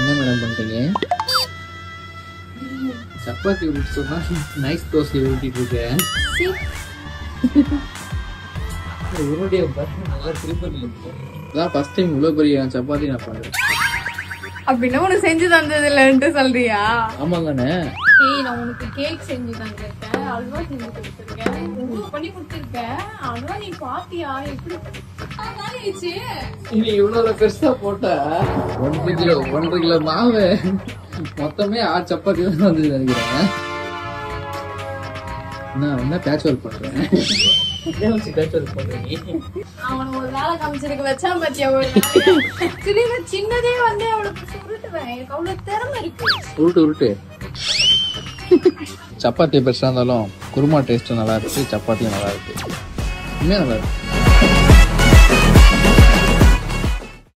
என்ன மேடம் பண்றீங்க? சப்பாத்தி உருட்டு சொன்னா நைஸ் தோசை உருட்டிட்டு இருக்கேன். உருட்டிய பாருங்க, நல்லா திருப்பி இதான் ஃபர்ஸ்ட் டைம் இவ்வளவு பெரிய சப்பாத்தி நான் பண்றேன். அப்படின்னா உனக்கு செஞ்சு தந்தது இல்லைன்ட்டு சொல்றியா? ஆமாங்கண்ணே. நான் உனக்கு கேக் செஞ்சு தந்திருக்கேன், அல்வா செஞ்சு கொடுத்துருக்கேன், பண்ணி கொடுத்துருக்கேன். அல்வா நீ பாத்தியா எப்படி ஆயிடுச்சு? நீ இவ்வளவு பெருசா போட்ட 1.5 கிலோ மாவு மொத்தமே 6 சப்பாத்தி தான் வந்து நினைக்கிறேன். நான் என்ன பேட்ச் ஒர்க் பண்றேன். அவன் ஒரு வேலை காமிச்சிருக்க வச்சா பத்தியா? ஒரு சின்னதே வந்து அவளுக்கு சுருட்டுவேன். எனக்கு அவ்வளவு திறமை இருக்கு. உருட்டு சப்பாத்தி பெருசா இருந்தாலும் குருமா டேஸ்ட் நல்லா இருக்கு, சப்பாத்தியும் நல்லா இருக்கு, இன்னும் நல்லா இருக்கு.